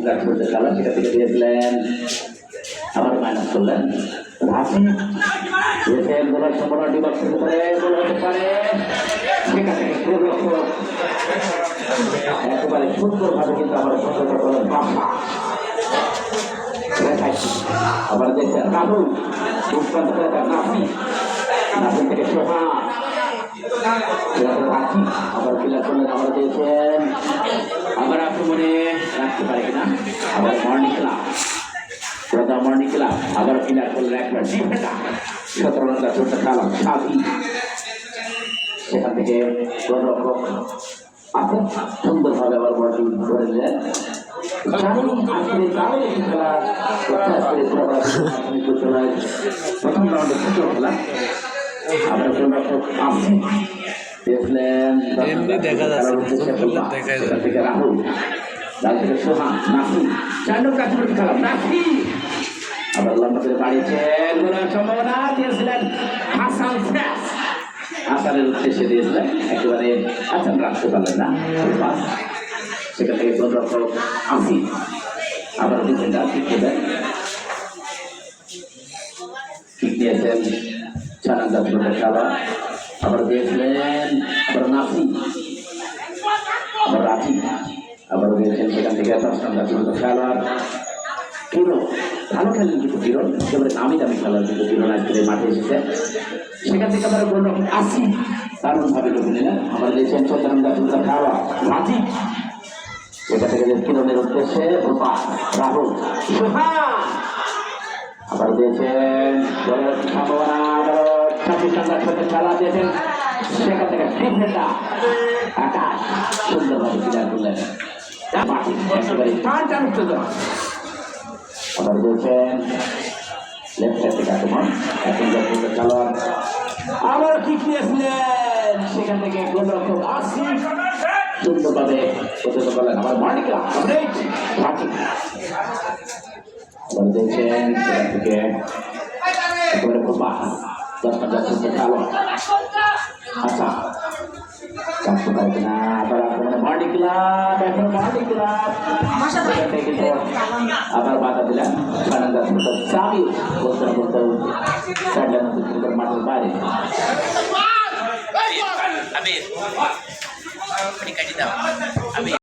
খেলা সেটা থেকে দিয়েছিলেন, আবার মাইনাস করলেন। রাফি দিয়েছেন গোলার সম্ভাবনা ডিবাক শুরু করে গোল হতে পারে, সেখান থেকে একেবারে সুন্দরভাবে কিন্তু আবার সতর্ক করলেন বাসা। আবার দেখছেন রাহুল দুষ্প্রান্ত করে তার নাফি, নাফি থেকে সোহা রাখি আবার ক্লিয়ার করলেন, আবার দিয়েছেন আবার আক্রমণে রাখতে পারে কিনা, আবার মর্নিং ক্লাব মর্নিং ক্লাব আবার ক্লিয়ার করলেন একবার ডিফেন্ডার 17 রান চলতে খেলা সাথী, সেখান থেকে গোলরক্ষক খুব সুন্দরভাবে আবার বলটি ধরে দিলেন। প্রথম রাউন্ডে তৃতীয় খেলা আবার গোলরক্ষক দেখলেন রাহুল, তার থেকে সোহান নাসি 4 নম্বর কাছে খেলা নাসি আবার লম্বা করে বাড়িয়েছেন, গোলের সম্ভাবনা দিয়েছিলেন হাসান ফ্যাস, হাসানের উদ্দেশ্যে দিয়েছিলেন, একেবারে হাসান রাখতে পারলেন না, সেখান থেকে গোলরক্ষক আসি আবার ডিফেন্ডার ঠিক দেন, ঠিক নিয়েছেন 4 নম্বর খেলা আবার দিয়েছিলেন, আবার নাসি আবার রাখি আবার দিয়েছেন, সেখান থেকে 10 নম্বর খেলোয়াড় কিরণ ভালো খেলেন, কিন্তু কিরণ একেবারে নামি দামি খেলার কিন্তু কিরণ আজকে মাঠে এসেছে, সেখান থেকে আবার গোলরক্ষক আসি দারুণভাবে ঢুকে নিলেন, আবার দিয়েছেন 14 নম্বর খেলোয়াড় রাজি, সেখান থেকে কিরণের উদ্দেশ্যে রাহুল আবার দিয়েছেন গোলের সম্ভাবনা, আবার 26 নম্বর খেলা দিয়েছেন, সেখান থেকে ডিফেন্ডার আকাশ সুন্দরভাবে ক্লিয়ার করলেন, একেবারে টান উত্তেজনা আবার বলছেন লেফট সাইড থেকে আক্রমণ, এখন খেলোয়াড় আবার কিক নিয়েছিলেন, সেখান থেকে গোলরক্ষক আসিফ সুন্দরভাবে প্রতিহত করলেন, আবার মার্নিকা আবার দেখছেন সেখান থেকে একেবারে খুব 10 নম্বর খেলোয়াড় আচ্ছা কাটতে পারে কিনা, আবার আক্রমণে মার্ডি ক্লাব, এখন মার্ডি ক্লাব আবার বাধা দিলেন, চাবি বলতে বলতে মাঠের বাইরে